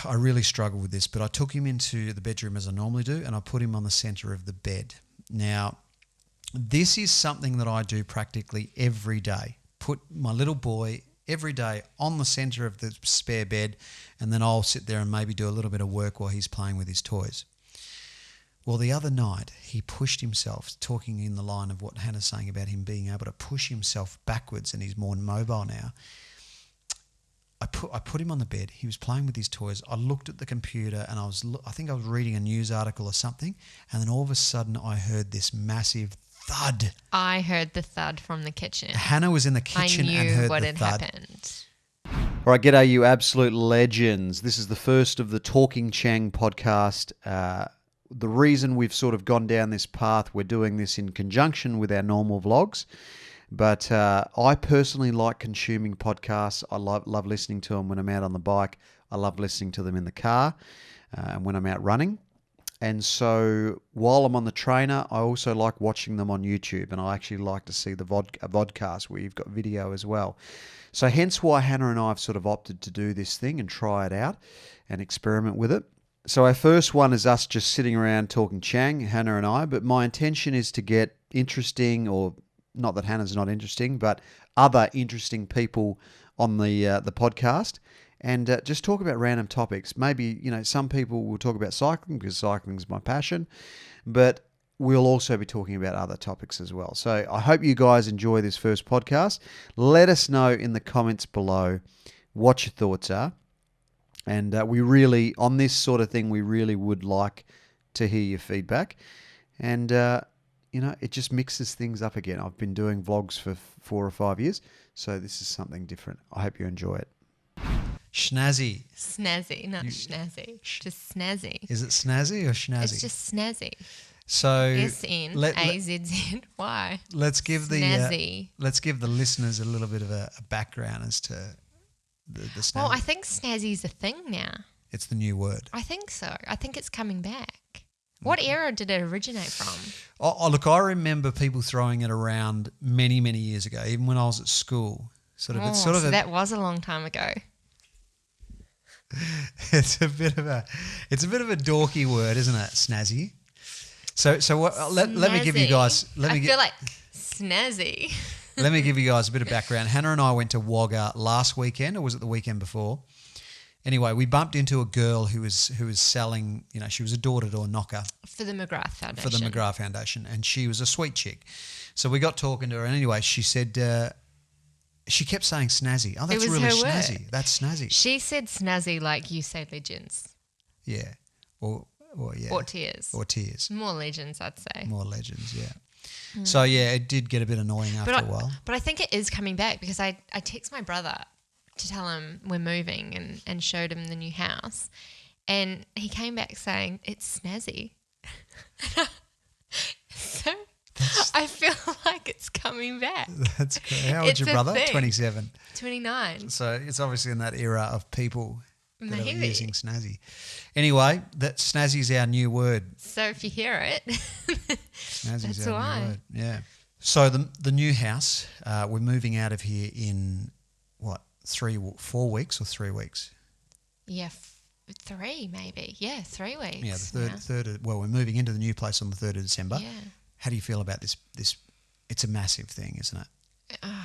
I really struggled with this, but I took him into the bedroom as I normally do, and I put him on the centre of the bed. Now, this is something that I do practically every day. Put my little boy every day on the centre of the spare bed, and then I'll sit there and maybe do a little bit of work while he's playing with his toys. Well, the other night, he pushed himself, talking in the line of what Hannah's saying about him being able to push himself backwards, and he's more mobile now. I put him on the bed. He was playing with his toys. I looked at the computer, and I think I was reading a news article or something, and then all of a sudden I heard this massive thud. I heard the thud from the kitchen. Hannah was in the kitchen and heard what the had thud. happened. All right, g'day, you absolute legends. This is the first of the Talking Chang podcast. The reason we've sort of gone down this path, we're doing this in conjunction with our normal vlogs. But I personally like consuming podcasts. I love listening to them when I'm out on the bike. I love listening to them in the car and when I'm out running. And so while I'm on the trainer, I also like watching them on YouTube. And I actually like to see the vodcast where you've got video as well. So hence why Hannah and I have sort of opted to do this thing and try it out and experiment with it. So our first one is us just sitting around talking Chang, Hannah and I. But my intention is to get interesting, or not that Hannah's not interesting, but other interesting people on the podcast, and just talk about random topics. Maybe, some people will talk about cycling because cycling is my passion, but we'll also be talking about other topics as well. So I hope you guys enjoy this first podcast. Let us know in the comments below what your thoughts are. And we really, on this sort of thing, we really would like to hear your feedback. And, it just mixes things up again. I've been doing vlogs for 4 or 5 years, so this is something different. I hope you enjoy it. Snazzy. Snazzy, not snazzy. Just snazzy. Is it snazzy or schnazzy? It's just snazzy. So SNAZZY. Let's give snazzy. Let's give the listeners a little bit of a background as to the snazzy. Well, I think snazzy's a thing now. It's the new word. I think so. I think it's coming back. What era did it originate from? Oh, look, I remember people throwing it around many, many years ago, even when I was at school. That was a long time ago. It's a bit of a dorky word, isn't it? Snazzy. So what? Let me give you guys. I feel like snazzy. Let me give you guys a bit of background. Hannah and I went to Wagga last weekend, or was it the weekend before? Anyway, we bumped into a girl who was selling, she was a door-to-door knocker. For the McGrath Foundation. And she was a sweet chick. So we got talking to her, and anyway, she said, she kept saying snazzy. Oh, that's really snazzy. Word. That's snazzy. She said snazzy like you say legends. Yeah. Or yeah. Or tears. More legends, I'd say. More legends, yeah. So, yeah, it did get a bit annoying after a while. But I think it is coming back because I text my brother to tell him we're moving and showed him the new house. And he came back saying, it's snazzy. So I feel like it's coming back. That's great. How old's your brother? 27. 29. So it's obviously in that era of people that are using snazzy. Anyway, that snazzy's our new word. So if you hear it, snazzy's that's our new word. Yeah. So the new house, we're moving out of here in 4 weeks or 3 weeks? Yeah, 3 maybe. Yeah, 3 weeks. Yeah, the third. We're moving into the new place on the 3rd of December. Yeah. How do you feel about this? It's a massive thing, isn't it?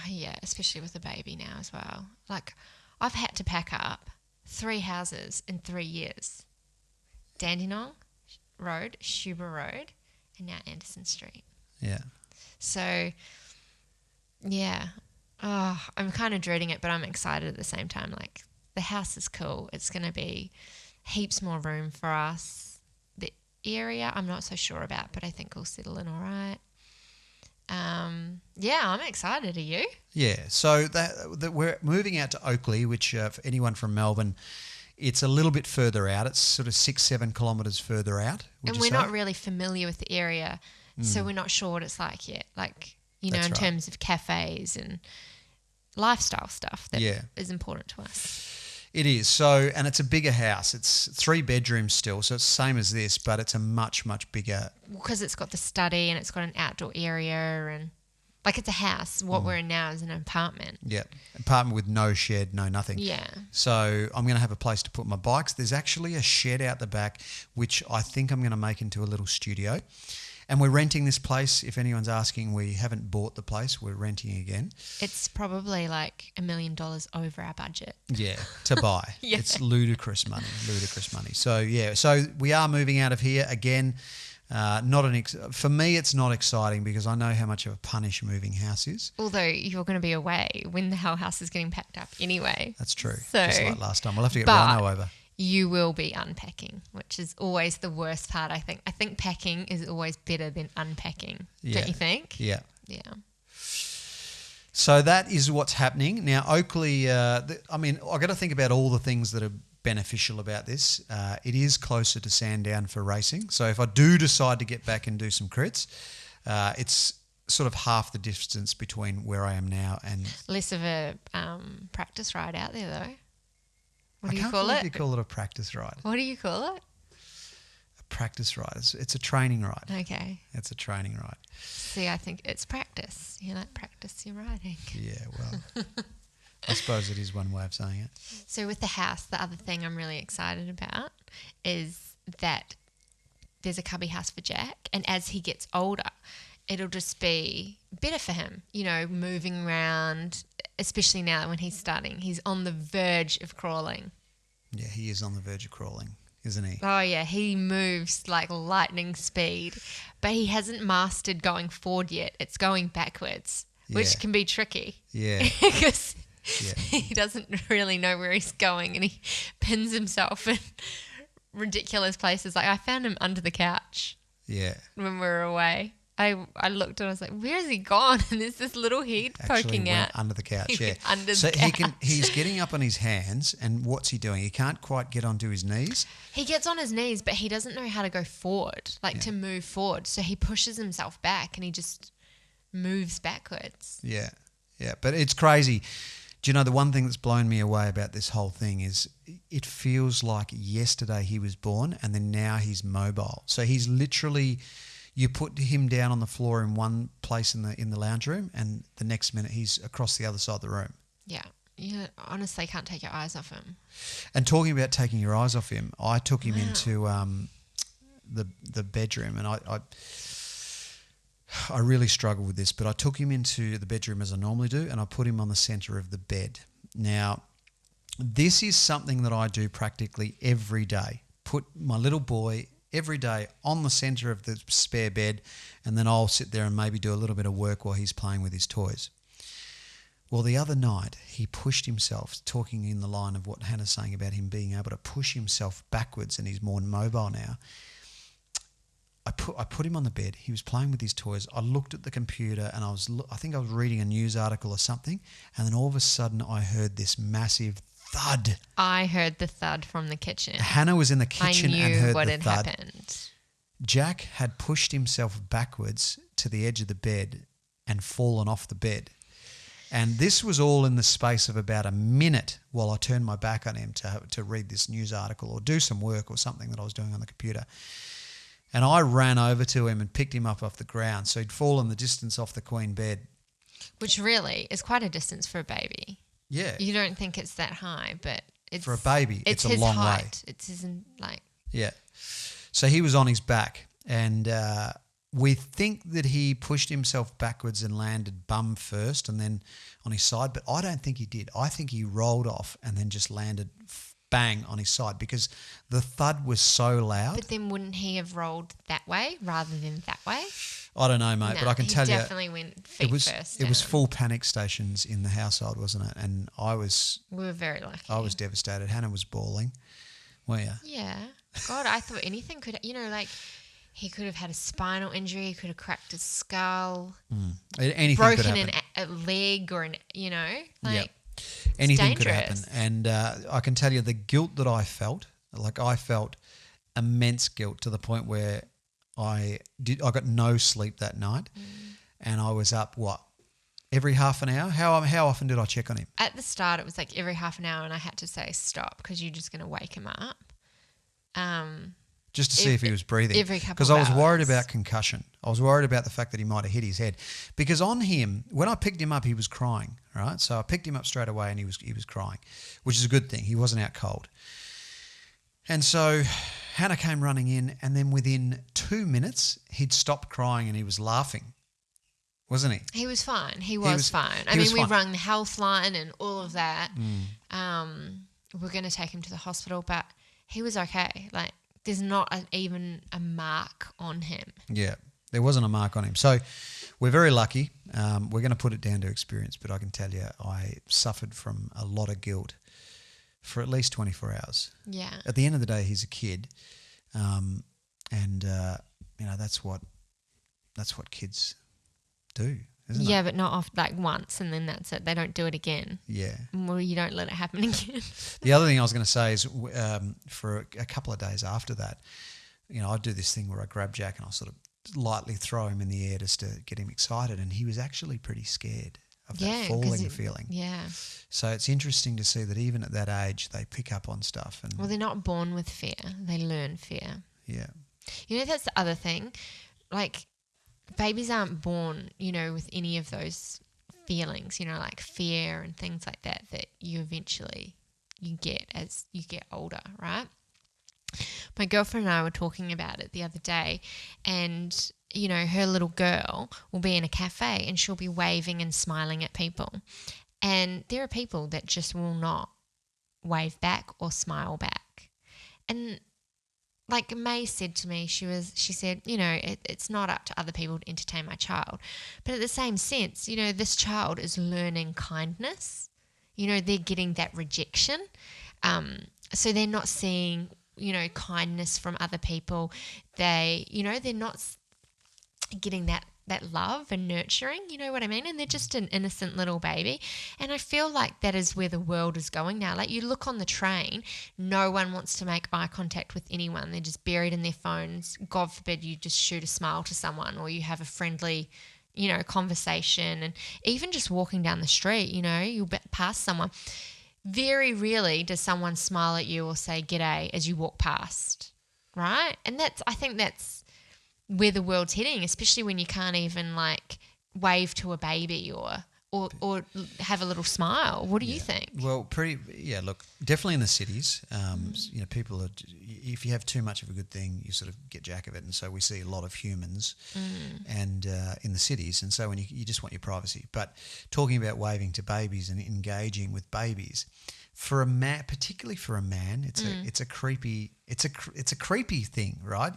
Yeah, especially with the baby now as well. Like, I've had to pack up 3 houses in 3 years. Dandenong Road, Shuba Road, and now Anderson Street. Yeah. So, yeah. Oh, I'm kind of dreading it, but I'm excited at the same time. Like, the house is cool. It's going to be heaps more room for us. The area, I'm not so sure about, but I think we'll settle in all right. Yeah, I'm excited. Are you? Yeah. So that we're moving out to Oakleigh, which for anyone from Melbourne, it's a little bit further out. It's sort of 6-7 kilometres further out. And we're not really familiar with the area, so we're not sure what it's like yet. Like, in terms of cafes and lifestyle stuff that is important to us. It is. So, and it's a bigger house. It's 3 bedrooms still, so it's the same as this, but it's a much, much bigger. Because it's got the study and it's got an outdoor area and Like it's a house. What we're in now is an apartment. Yeah, apartment with no shed, no nothing. Yeah. So I'm going to have a place to put my bikes. There's actually a shed out the back, which I think I'm going to make into a little studio. And we're renting this place. If anyone's asking, we haven't bought the place. We're renting again. It's probably like $1 million over our budget. Yeah, to buy. Yeah. It's ludicrous money. So, yeah, so we are moving out of here again. For me, it's not exciting because I know how much of a punish moving house is. Although you're going to be away when the whole house is getting packed up anyway. That's true. So, just like last time. We'll have to get but Rhino over. you will be unpacking, which is always the worst part, I think. I think packing is always better than unpacking. Yeah. Don't you think? Yeah. Yeah. So that is what's happening. Now, Oakley, I've got to think about all the things that are beneficial about this. It is closer to Sandown for racing. So if I do decide to get back and do some crits, it's sort of half the distance between where I am now and... Less of a practice ride out there, though. What do I you can't call believe it? you call it a practice ride. What do you call it? A practice ride. It's a training ride. Okay. It's a training ride. See, I think it's practice. You like practice your riding. Yeah, well, I suppose it is one way of saying it. So with the house, the other thing I'm really excited about is that there's a cubby house for Jack, and as he gets older, it'll just be better for him, moving around, especially now when he's starting. He's on the verge of crawling. Yeah, he is on the verge of crawling, isn't he? Oh, yeah, he moves like lightning speed, but he hasn't mastered going forward yet. It's going backwards, which Yeah. can be tricky. Yeah. Because Yeah. he doesn't really know where he's going, and he pins himself in ridiculous places. Like I found him under the couch Yeah. when we were away. I looked and I was like, where has he gone? And there's this little head Actually poking went out. under the couch, He yeah. went under so the he couch. he's getting up on his hands, and what's he doing? He can't quite get onto his knees. He gets on his knees, but he doesn't know how to go forward, to move forward. So he pushes himself back and he just moves backwards. Yeah, yeah. But it's crazy. Do you know the one thing that's blown me away about this whole thing is it feels like yesterday he was born and then now he's mobile. So he's literally, you put him down on the floor in one place in the lounge room and the next minute he's across the other side of the room. Yeah. You honestly can't take your eyes off him. And talking about taking your eyes off him, I took him into the bedroom, and I really struggled with this, but I took him into the bedroom as I normally do, and I put him on the centre of the bed. Now, this is something that I do practically every day. Put my little boy every day on the centre of the spare bed, and then I'll sit there and maybe do a little bit of work while he's playing with his toys. Well, the other night, he pushed himself, talking in the line of what Hannah's saying about him being able to push himself backwards, and he's more mobile now. I put him on the bed. He was playing with his toys. I looked at the computer, and I think I was reading a news article or something, and then all of a sudden I heard this massive thud. I heard the thud from the kitchen. Hannah was in the kitchen I and knew heard what the had thud. happened. Jack had pushed himself backwards to the edge of the bed and fallen off the bed. And this was all in the space of about a minute while I turned my back on him to read this news article or do some work or something that I was doing on the computer. And I ran over to him and picked him up off the ground. So he'd fallen the distance off the queen bed. Which really is quite a distance for a baby. Yeah. You don't think it's that high, but it's... For a baby, it's a his long way. height. It's his, Yeah. So he was on his back, and we think that he pushed himself backwards and landed bum first and then on his side, but I don't think he did. I think he rolled off and then just landed bang on his side because the thud was so loud. But then wouldn't he have rolled that way rather than that way? I don't know, mate, No, but I can tell he you definitely went feet it was first. it was down. full panic stations in the household, wasn't it? And I was We were very lucky. devastated. Hannah was bawling. Weren't you? Yeah. God, I thought anything could, he could have had a spinal injury. He could have cracked his skull, Anything could broken happen. a leg or Yep. Anything could dangerous. happen. And I can tell you the guilt that I felt immense guilt to the point where I got no sleep that night, and I was up every half an hour. How often did I check on him? At the start, it was like every half an hour, and I had to say stop because you're just going to wake him up. just to see if he was breathing. Every couple Because of I was worried hours. about concussion. I was worried about the fact that he might have hit his head. Because on him, when I picked him up, he was crying, right? So I picked him up straight away and he was crying, which is a good thing. He wasn't out cold. And so Hannah came running in, and then within 2 minutes, he'd stopped crying and he was laughing, wasn't he? He was fine. He was fine. he was We fine. rang the health line and all of that. We're going to take him to the hospital, but he was okay. Like, there's not even a mark on him. Yeah, there wasn't a mark on him. So we're very lucky. We're going to put it down to experience, but I can tell you I suffered from a lot of guilt for at least 24 hours. Yeah. At the end of the day, he's a kid, that's what kids do, isn't it? Yeah, but not off like once and then that's it. They don't do it again. Yeah. Well, you don't let it happen again. The other thing I was going to say is for a couple of days after that, I do this thing where I grab Jack and I sort of lightly throw him in the air just to get him excited, and he was actually pretty scared of that falling feeling. Yeah. So it's interesting to see that even at that age, they pick up on stuff. And Well, they're not born with fear. They learn fear. yeah, That's the other thing. Like, babies aren't born, with any of those feelings, like fear and things like that you eventually you get as you get older, right? My girlfriend and I were talking about it the other day, and her little girl will be in a cafe and she'll be waving and smiling at people, and there are people that just will not wave back or smile back. And like May said to me, she said, it's not up to other people to entertain my child. But at the same sense, this child is learning kindness. They're getting that rejection. So they're not seeing, kindness from other people. They're not getting that love and nurturing, you know what I mean? And they're just an innocent little baby. And I feel like that is where the world is going now. Like, you look on the train, no one wants to make eye contact with anyone. They're just buried in their phones. God forbid you just shoot a smile to someone, or you have a friendly, conversation. And even just walking down the street, you'll pass someone. Very rarely does someone smile at you or say g'day as you walk past, right? And I think that's where the world's heading, especially when you can't even like wave to a baby or have a little smile. What do you think? Well, look, definitely in the cities, people are, if you have too much of a good thing, you sort of get jack of it. And so we see a lot of humans and in the cities. And so when you just want your privacy. But talking about waving to babies and engaging with babies, for a man, particularly for a man, it's a creepy thing, right?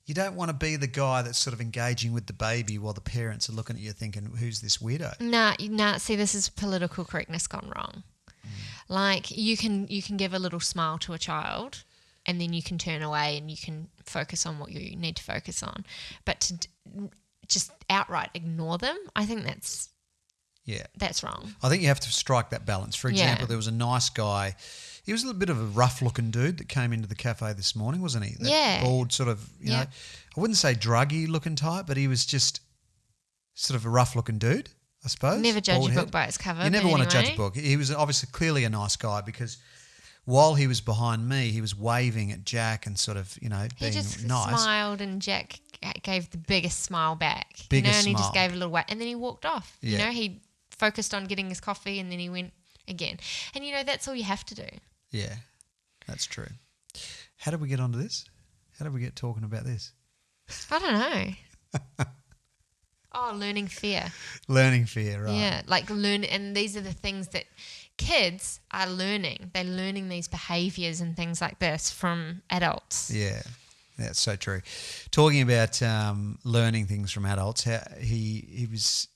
You don't want to be the guy that's sort of engaging with the baby while the parents are looking at you thinking, who's this weirdo? Nah, see, this is political correctness gone wrong. Like, you can give a little smile to a child and then you can turn away and you can focus on what you need to focus on. But to just outright ignore them, I think that's wrong. I think you have to strike that balance. For example, there was a nice guy. He was a little bit of a rough-looking dude that came into the cafe this morning, wasn't he? That bald sort of, I wouldn't say druggy-looking type, but he was just sort of a rough-looking dude, I suppose. Never judge a book by its cover. You never want to judge a book. He was obviously clearly a nice guy, because while he was behind me, he was waving at Jack and sort of, being nice. He just smiled, and Jack gave the biggest smile back. And he just gave a little wave, and then he walked off. Yeah. He focused on getting his coffee, and then he went again. And, that's all you have to do. Yeah, that's true. How did we get onto this? How did we get talking about this? I don't know. Learning fear. Learning fear, right. Yeah, like and these are the things that kids are learning. They're learning these behaviours and things like this from adults. Yeah, that's so true. Talking about learning things from adults, he was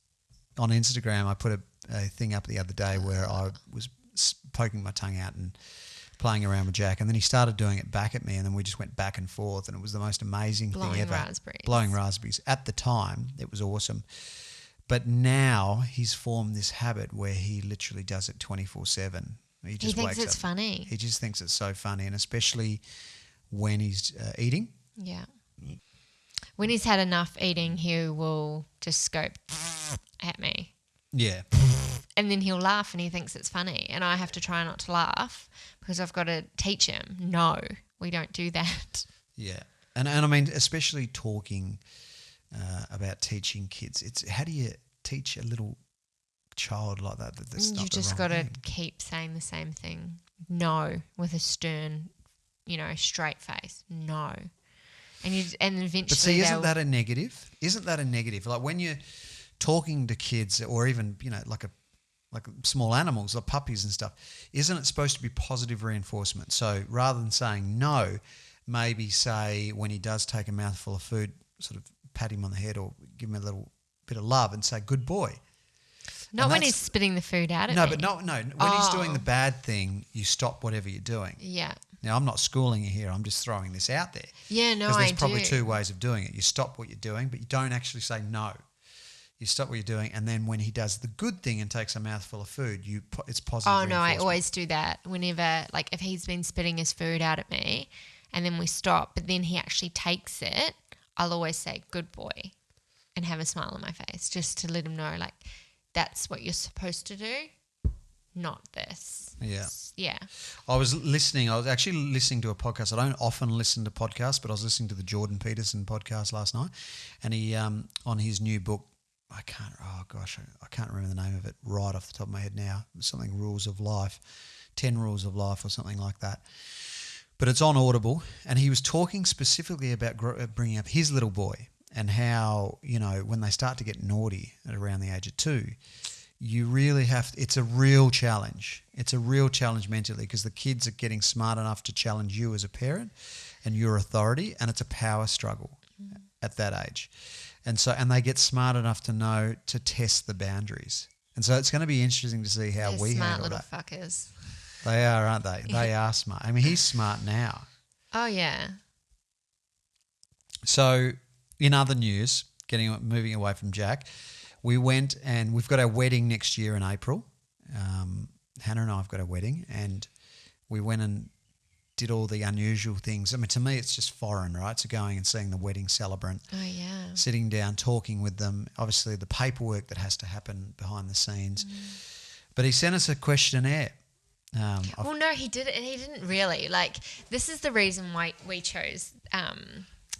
on Instagram. I put a thing up the other day where I was poking my tongue out and playing around with Jack, and then he started doing it back at me, and then we just went back and forth, and it was the most amazing thing ever. Blowing raspberries. At the time, it was awesome. But now he's formed this habit where he literally does it 24/7. He thinks it's funny. He just thinks it's so funny, and especially when he's eating. Yeah. When he's had enough eating, he will just go at me. Yeah. And then he'll laugh and he thinks it's funny. And I have to try not to laugh because I've got to teach him, no, we don't do that. Yeah, and I mean, especially talking about teaching kids. It's how do you teach a little child like that that's not You the just wrong got to thing? keep saying the same thing. No, with a stern, straight face. No, and eventually. But see, isn't that a negative? Isn't that a negative? Like when you're talking to kids, or even like small animals, like puppies and stuff, isn't it supposed to be positive reinforcement? So rather than saying no, maybe say when he does take a mouthful of food, sort of pat him on the head or give him a little bit of love and say, "Good boy." Not And when that's- he's spitting the food out at No, me. but no. When he's doing the bad thing, you stop whatever you're doing. Yeah. Now, I'm not schooling you here. I'm just throwing this out there. Yeah, no, Because there's I probably do. two ways of doing it. You stop what you're doing, but you don't actually say no. You stop what you're doing, and then when he does the good thing and takes a mouthful of food, it's positive. Oh, no, I reinforcement. always do that whenever, like, if he's been spitting his food out at me and then we stop, but then he actually takes it, I'll always say, good boy, and have a smile on my face just to let him know, like, that's what you're supposed to do, not this. Yeah. Yeah. I was actually listening to a podcast. I don't often listen to podcasts, but I was listening to the Jordan Peterson podcast last night, and he on his new book, I can't remember the name of it right off the top of my head now. Something Rules of Life, 10 Rules of Life or something like that. But it's on Audible, and he was talking specifically about bringing up his little boy and how, when they start to get naughty at around the age of 2, you really it's a real challenge. It's a real challenge mentally because the kids are getting smart enough to challenge you as a parent and your authority, and it's a power struggle at that age. And they get smart enough to know to test the boundaries. And so it's going to be interesting to see how They're we smart handle little that. fuckers. They are, aren't they? They are smart. I mean, he's smart now. Oh, yeah. So, in other news, moving away from Jack, we went and we've got our wedding next year in April. Hannah and I have got a wedding, and we went and did all the unusual things. I mean, to me, it's just foreign, right? So going and seeing the wedding celebrant, Oh, yeah. sitting down, talking with them, obviously the paperwork that has to happen behind the scenes. But he sent us a questionnaire. Well, no, he did it, and he didn't really. Like, this is the reason why we chose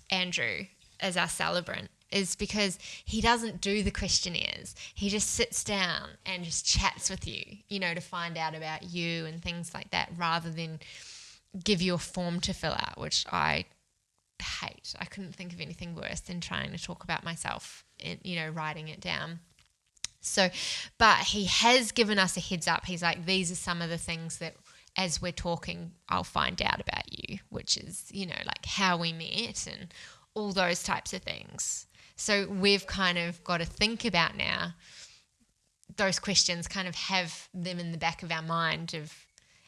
Andrew as our celebrant, is because he doesn't do the questionnaires. He just sits down and just chats with you, to find out about you and things like that, rather than give you a form to fill out, which I hate. I couldn't think of anything worse than trying to talk about myself and, writing it down. So, but he has given us a heads up. He's like, these are some of the things that as we're talking, I'll find out about you, which is, like how we met and all those types of things. So we've kind of got to think about now those questions, kind of have them in the back of our mind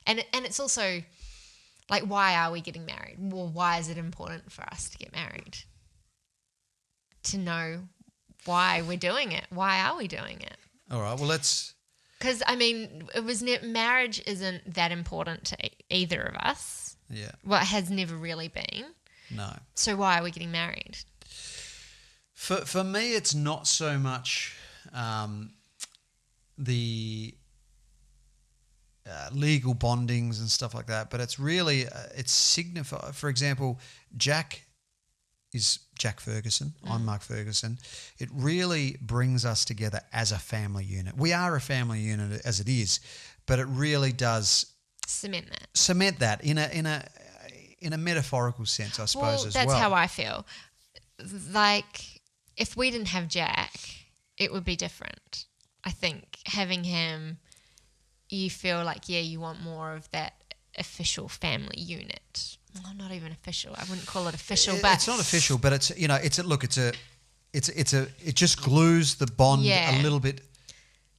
and it's also like, why are we getting married? Well, why is it important for us to get married? To know why we're doing it. Why are we doing it? All right, well, let's... Because, I mean, marriage isn't that important to either of us. Yeah. Well, it has never really been. No. So why are we getting married? For me, it's not so much the legal bondings and stuff like that, but it's really it's signify. For example, Jack is Jack Ferguson. I'm Mark Ferguson. It really brings us together as a family unit. We are a family unit as it is, but it really does Cement that in a metaphorical sense, I suppose, as well. That's how I feel. Like, if we didn't have Jack, it would be different. I think having him, you feel like, you want more of that official family unit. Well, not even official. I wouldn't call it official, but it's not official. But it's it just glues the bond a little bit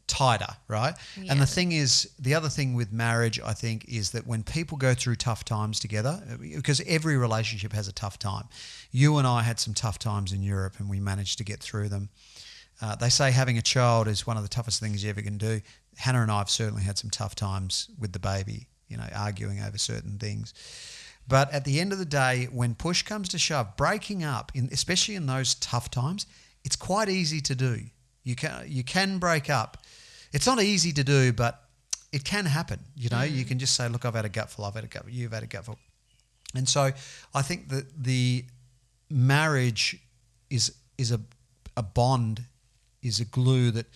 tighter, right? Yeah. And the thing is, the other thing with marriage, I think, is that when people go through tough times together, because every relationship has a tough time. You and I had some tough times in Europe, and we managed to get through them. They say having a child is one of the toughest things you ever can do. Hannah and I have certainly had some tough times with the baby, arguing over certain things. But at the end of the day, when push comes to shove, breaking up, especially in those tough times, it's quite easy to do. You can break up. It's not easy to do, but it can happen. You can just say, look, I've had a gutful, you've had a gutful. And so I think that the marriage is a bond, is a glue that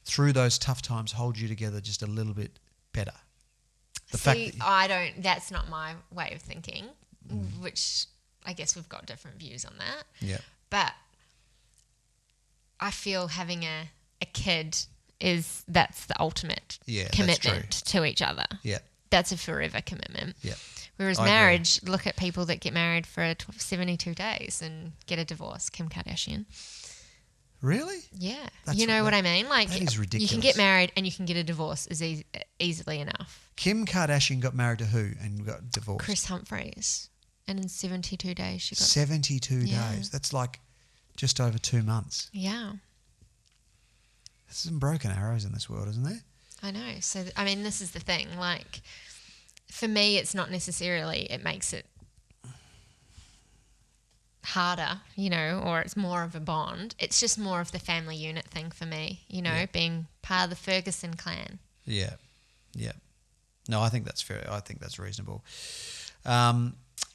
through those tough times holds you together just a little bit better. That's not my way of thinking, which I guess we've got different views on that. Yeah. But I feel having a kid that's the ultimate commitment to each other. Yeah. That's a forever commitment. Yeah. Whereas I marriage, look at people that get married for 72 days and get a divorce. Kim Kardashian. Really? Yeah. You know what I mean? Like, that is ridiculous. You can get married and you can get a divorce easily enough. Kim Kardashian got married to who and got divorced? Chris Humphries. And in 72 days she got... 72 days. That's like just over 2 months. Yeah. There's some broken arrows in this world, isn't there? I know. So, I mean, this is the thing. Like, for me, it's not necessarily... It makes it harder, you know, or it's more of a bond. It's just more of the family unit thing for me, you know, being part of the Ferguson clan. Yeah. Yeah. No, I think that's fair. I think that's reasonable.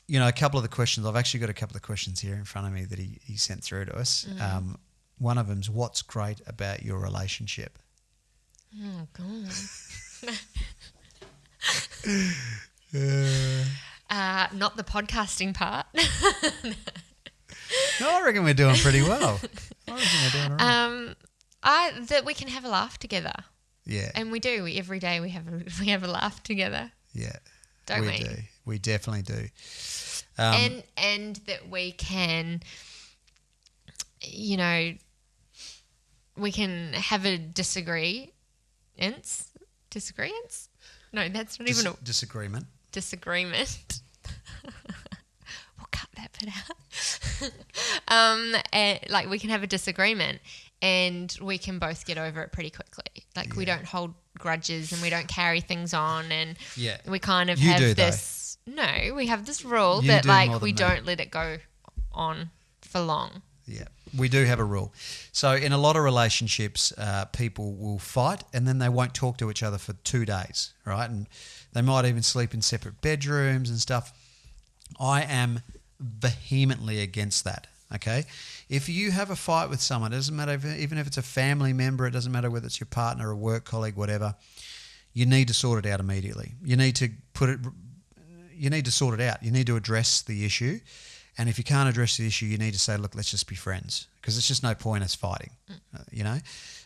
You know, a couple of the questions, I've actually got a couple of questions here in front of me that he sent through to us. One of them's, what's great about your relationship? Oh, God. Not the podcasting part. No, I reckon we're doing pretty well. I reckon we're doing all right. That we can have a laugh together. Yeah. And we do. Every day we have a laugh together. Yeah. Don't we? We do. We definitely do. And that we can, you know, we can have a disagreements? No, that's not even a disagreement. Disagreement. We'll cut that bit out. Like, we can have a disagreement and we can both get over it pretty quickly. Like, we don't hold grudges and we don't carry things on, and we kind of have this... Though. No, we have this rule that, like, we don't let it go on for long. Yeah, we do have a rule. So in a lot of relationships, people will fight and then they won't talk to each other for 2 days, right? And they might even sleep in separate bedrooms and stuff. I am vehemently against that, okay? If you have a fight with someone, it doesn't matter even if it's a family member, it doesn't matter whether it's your partner, a work colleague, whatever, you need to sort it out immediately. You need to sort it out. You need to address the issue. And if you can't address the issue, you need to say, look, let's just be friends, because it's just no point us fighting, you know?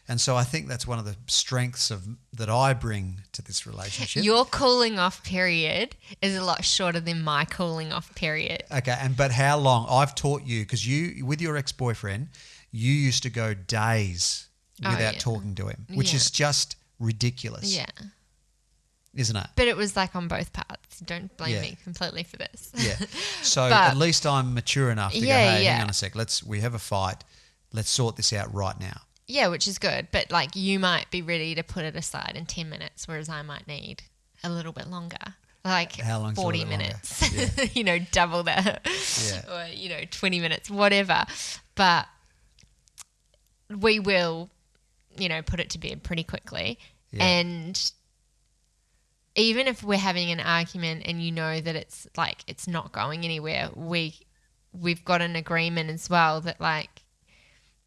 And so I think that's one of the strengths that I bring to this relationship. Your cooling off period is a lot shorter than my cooling off period. Okay, but how long? I've taught you, because you, with your ex-boyfriend, you used to go days without talking to him, which is just ridiculous. Yeah. Isn't it? But it was like on both parts. Don't blame me completely for this. Yeah. So at least I'm mature enough to go, hey, hang on a sec. We have a fight. Let's sort this out right now. Yeah, which is good. But like, you might be ready to put it aside in 10 minutes, whereas I might need a little bit longer. Like 40 minutes. Yeah. You know, double that. Yeah. Or, you know, 20 minutes, whatever. But we will, you know, put it to bed pretty quickly. Yeah. And even if we're having an argument and you know that it's like it's not going anywhere, we've got an agreement as well that, like,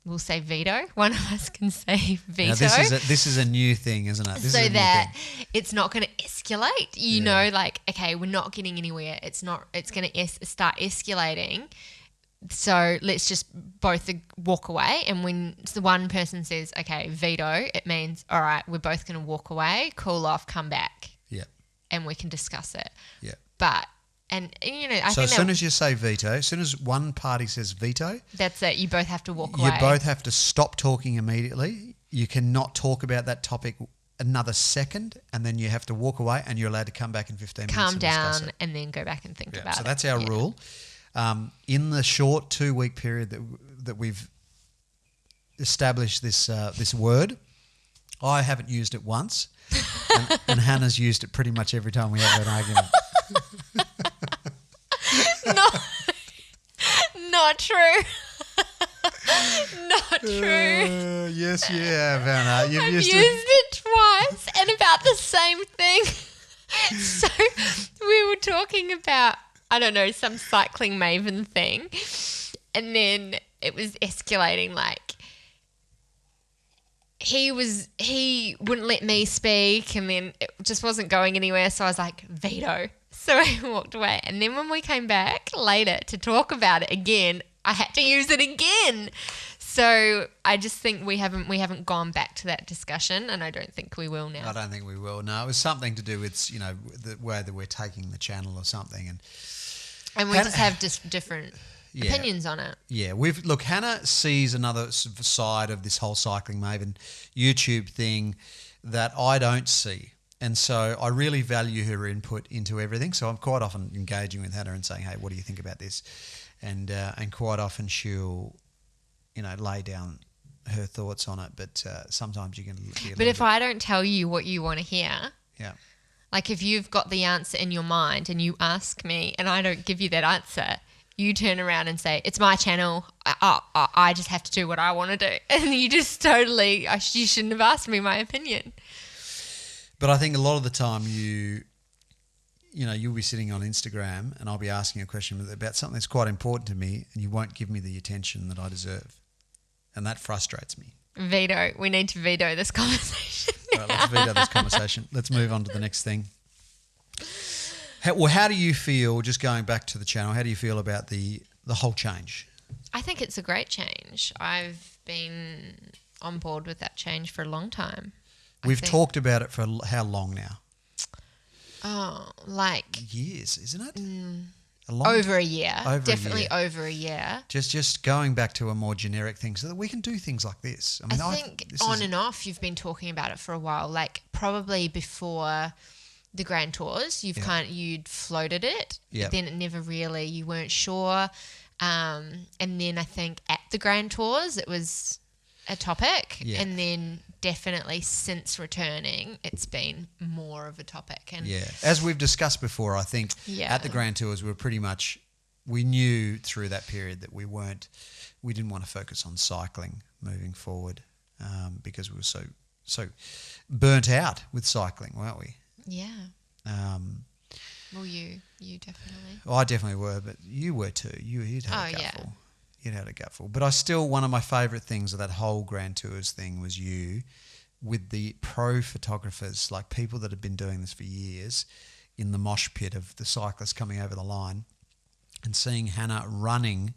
we'll say veto. One of us can say veto. Now this is a new thing, isn't it? So that it's not going to escalate. You know, like, okay, we're not getting anywhere. It's going to start escalating. So let's just both walk away. And when the one person says, okay, veto, it means, all right, we're both going to walk away, cool off, come back. Yeah. And we can discuss it. Yeah. But, and you know, I think as soon as you say veto, as soon as one party says veto, that's it. You both have to walk away. You both have to stop talking immediately. You cannot talk about that topic another second, and then you have to walk away, and you're allowed to come back in 15 minutes. Calm down and then go back and think about it. So that's our rule. In the short 2-week period that we've established this word, I haven't used it once, and Hannah's used it pretty much every time we have an argument. Not true. Not true. Yes, you have, Hannah. I've used it twice and about the same thing. So we were talking about I don't know, some cycling maven thing. And then it was escalating, like he wouldn't let me speak, and then it just wasn't going anywhere. So I was like, veto. So I walked away. And then when we came back later to talk about it again, I had to use it again. So I just think we haven't gone back to that discussion, and I don't think we will now. I don't think we will. No, it was something to do with, the way that we're taking the channel or something. And we just have different opinions on it. Yeah, Hannah sees another side of this whole Cycling Maven YouTube thing that I don't see. And so I really value her input into everything. So I'm quite often engaging with Hannah and saying, hey, what do you think about this? And quite often she'll, lay down her thoughts on it. But sometimes you can be But if I don't tell you what you want to hear, yeah, like if you've got the answer in your mind and you ask me and I don't give you that answer, you turn around and say, it's my channel, I just have to do what I want to do. And you just totally, you shouldn't have asked me my opinion. But I think a lot of the time you'll be sitting on Instagram and I'll be asking a question about something that's quite important to me and you won't give me the attention that I deserve. And that frustrates me. Veto. We need to veto this conversation. Right, let's veto this conversation. Let's move on to the next thing. How do you feel, just going back to the channel, how do you feel about the whole change? I think it's a great change. I've been on board with that change for a long time. We've talked about it for how long now? Oh, like years, isn't it? Over a year. Definitely over a year. Just going back to a more generic thing so that we can do things like this. I mean, I think on and off you've been talking about it for a while, like probably before the Grand Tours, you'd floated it, but then it never really, you weren't sure. And then I think at the Grand Tours it was a topic, and then definitely since returning it's been more of a topic. And as we've discussed before, I think at the Grand Tours we knew through that period that we didn't want to focus on cycling moving forward, because we were so burnt out with cycling, weren't we? Yeah. Well, you definitely. Well, I definitely were, but you were too. You'd had a gutful. You'd had a gutful. But one of my favourite things of that whole Grand Tours thing was you with the pro photographers, like people that had been doing this for years, in the mosh pit of the cyclists coming over the line, and seeing Hannah running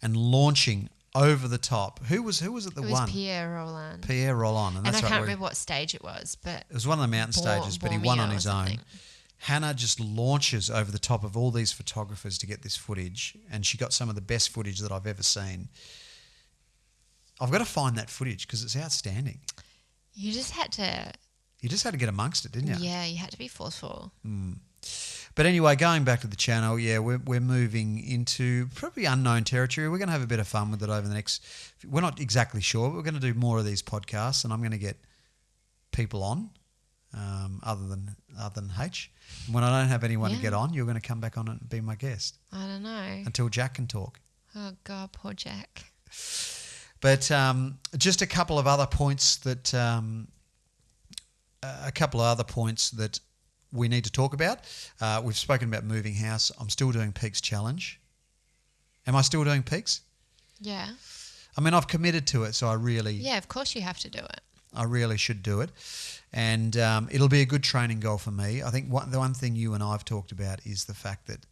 and launching over the top. Who was it that won? It was Pierre Rolland. Pierre Rolland. And I can't remember what stage it was, but it was one of the mountain stages, but he won on his own. Hannah just launches over the top of all these photographers to get this footage, and she got some of the best footage that I've ever seen. I've got to find that footage because it's outstanding. You just had to get amongst it, didn't you? Yeah, you had to be forceful. But anyway, going back to the channel, we're moving into probably unknown territory. We're going to have a bit of fun with it over the next... We're not exactly sure, but we're going to do more of these podcasts, and I'm going to get people on, other than H. And when I don't have anyone to get on, you're going to come back on and be my guest. I don't know. Until Jack can talk. Oh, God, poor Jack. But just a couple of other points that... we need to talk about. We've spoken about moving house. I'm still doing Peaks Challenge. Am I still doing Peaks? Yeah. I mean, I've committed to it, so I really... Yeah, of course you have to do it. I really should do it. And it'll be a good training goal for me. I think the one thing you and I have talked about is the fact that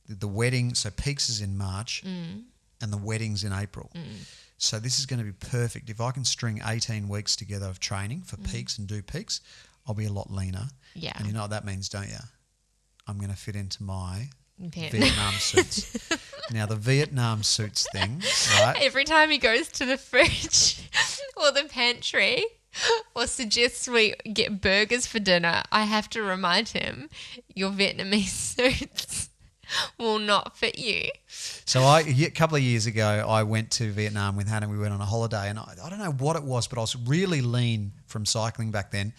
the wedding... So Peaks is in March and the wedding's in April. So this is going to be perfect. If I can string 18 weeks together of training for Peaks and do Peaks, I'll be a lot leaner. Yeah. And you know what that means, don't you? I'm going to fit into my Vietnam suits. Now, the Vietnam suits thing, right? Every time he goes to the fridge or the pantry or suggests we get burgers for dinner, I have to remind him your Vietnamese suits will not fit you. So a couple of years ago, I went to Vietnam with Hannah. We went on a holiday, and I don't know what it was, but I was really lean from cycling back then.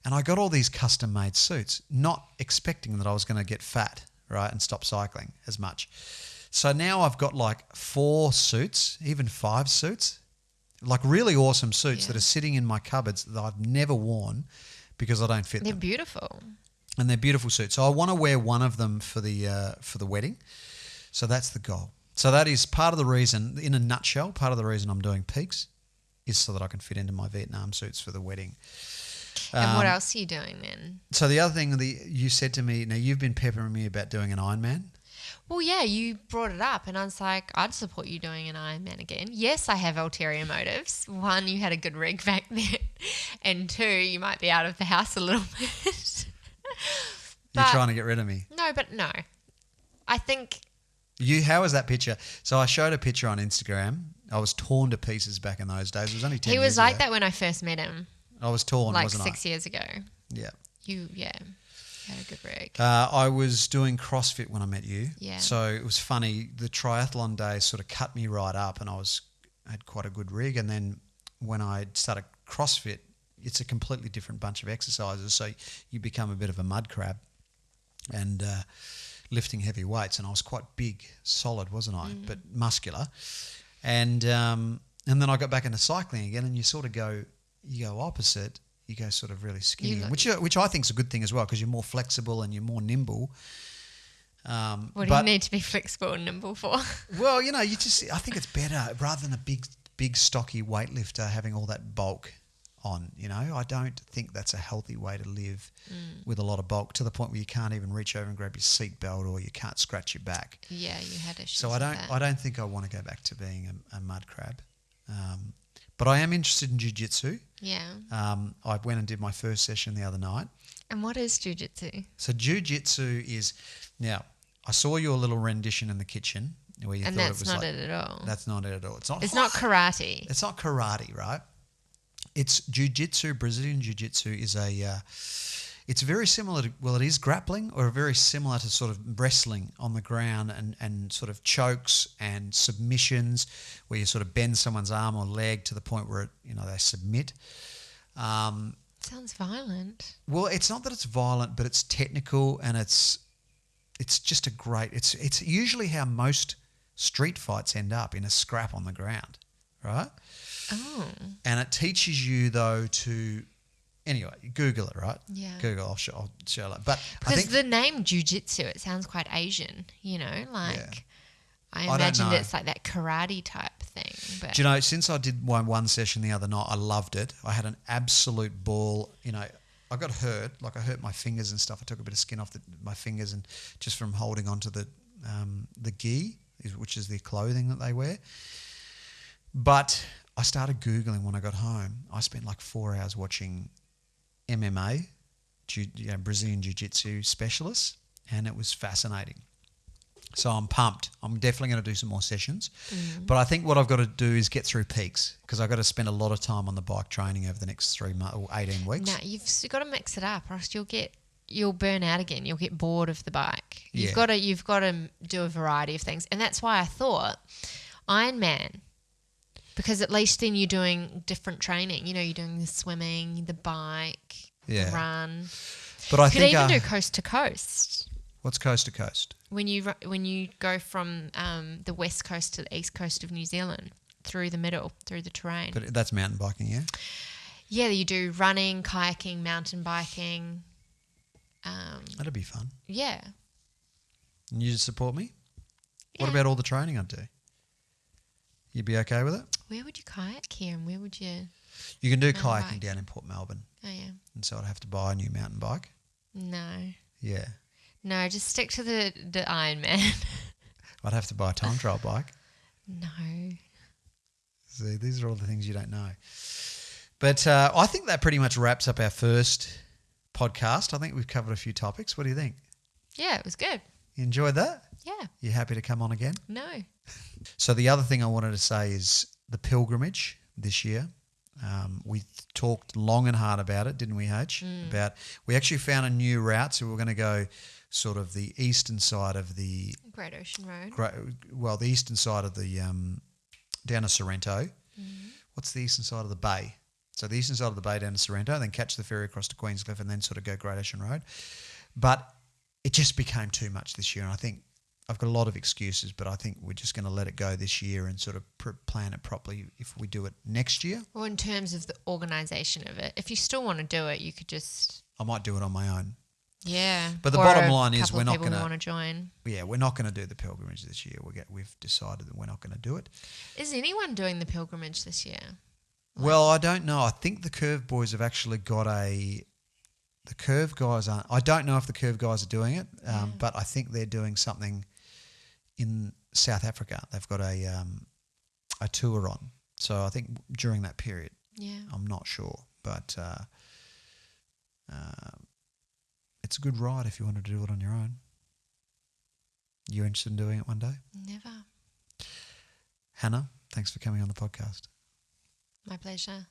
And I got all these custom-made suits, not expecting that I was going to get fat, right, and stop cycling as much. So now I've got like 4 suits, even 5 suits, like really awesome suits that are sitting in my cupboards that I've never worn because I don't fit They're them. beautiful. and they're beautiful suits. So I want to wear one of them for the wedding. So that's the goal. So that is part of the reason, in a nutshell, part of the reason I'm doing peaks is so that I can fit into my Vietnam suits for the wedding. And what else are you doing then? So the other thing you said to me, now you've been peppering me about doing an Ironman. Well, yeah, you brought it up, and I was like, I'd support you doing an Ironman again. Yes, I have ulterior motives. One, you had a good rig back then, and two, you might be out of the house a little bit. You're trying to get rid of me. No. I think... How was that picture? So I showed a picture on Instagram. I was torn to pieces back in those days. It was only 10 years ago. He was like that when I first met him. I was torn, like wasn't I? 6 years ago. Yeah. You had a good rig. I was doing CrossFit when I met you. Yeah. So it was funny. The triathlon days sort of cut me right up, and I had quite a good rig. And then when I started CrossFit, it's a completely different bunch of exercises. So you become a bit of a mud crab, and lifting heavy weights. And I was quite big, solid, wasn't I? But muscular. And then I got back into cycling again, and you sort of go opposite. You go sort of really skinny, which I think is a good thing as well, because you're more flexible and you're more nimble. What do you need to be flexible and nimble for? Well, I think it's better rather than a big stocky weightlifter having all that bulk on. I don't think that's a healthy way to live with a lot of bulk, to the point where you can't even reach over and grab your seat belt, or you can't scratch your back. Yeah, you had issues. So I don't think I want to go back to being a mud crab. But I am interested in jiu-jitsu. Yeah. I went and did my first session the other night. And what is jiu-jitsu? So jiu-jitsu is, now, I saw your little rendition in the kitchen where you thought it was that's not it at all. That's not it at all. It's not karate. It's not karate, right? It's jiu-jitsu. Brazilian jiu-jitsu is it's very similar to, it is grappling, or very similar to sort of wrestling on the ground, and sort of chokes and submissions where you sort of bend someone's arm or leg to the point where they submit. Sounds violent. Well, it's not that it's violent, but it's technical, and it's just it's usually how most street fights end up, in a scrap on the ground, right? Oh. And it teaches you, though, to... Anyway, Google it, right? Yeah. Google, I'll show that. But because I think the name jiu-jitsu, it sounds quite Asian, I imagined it's like that karate type thing. But do you know, since I did one session the other night, I loved it. I had an absolute ball. I got hurt. Like, I hurt my fingers and stuff. I took a bit of skin off my fingers, and just from holding onto the gi, which is the clothing that they wear. But I started Googling when I got home. I spent like 4 hours watching MMA, Brazilian Jiu-Jitsu specialists, and it was fascinating. So I'm pumped. I'm definitely going to do some more sessions. But I think what I've got to do is get through peaks, because I've got to spend a lot of time on the bike training over the next 3 months or 18 weeks. No, you've got to mix it up, or else you'll burn out again. You'll get bored of the bike. Yeah. You've got to do a variety of things, and that's why I thought Ironman. Because at least then you're doing different training. You're doing the swimming, the bike, the run. But I you could think even do coast to coast. What's coast to coast? When you go from the west coast to the east coast of New Zealand, through the middle, through the terrain. But that's mountain biking, yeah? Yeah, you do running, kayaking, mountain biking. That'd be fun. Yeah. And you just support me? Yeah. What about all the training I do? You'd be okay with it? Where would you kayak here, and where would you... You can do mountain kayaking bike? down in Port Melbourne. Oh, yeah. And so I'd have to buy a new mountain bike. No. Yeah. No, just stick to the Ironman. I'd have to buy a time trial bike. No. See, these are all the things you don't know. But I think that pretty much wraps up our first podcast. I think we've covered a few topics. What do you think? Yeah, it was good. You enjoyed that? Yeah. You happy to come on again? No. So the other thing I wanted to say is the pilgrimage this year. We talked long and hard about it, didn't we, H? We actually found a new route, so we're going to go sort of the eastern side of the Great Ocean Road. the eastern side of the down to Sorrento. What's the eastern side of the bay? So the eastern side of the bay down to Sorrento, then catch the ferry across to Queenscliff, and then sort of go Great Ocean Road. But it just became too much this year, and I think I've got a lot of excuses, but I think we're just going to let it go this year and sort of plan it properly if we do it next year. Well, in terms of the organisation of it, if you still want to do it, you could just... I might do it on my own. Yeah. But the Or bottom a line is couple we're of not people who going to. want to join. Yeah, we're not going to do the pilgrimage this year. We've decided that we're not going to do it. Is anyone doing the pilgrimage this year? Well, I don't know. I think the Curve boys have actually got a. The Curve guys aren't. I don't know if the Curve guys are doing it, but I think they're doing something in South Africa. They've got a tour on. So I think during that period, Yeah. I'm not sure, but it's a good ride if you wanted to do it on your own. You're interested in doing it one day? Never. Hannah, thanks for coming on the podcast. My pleasure.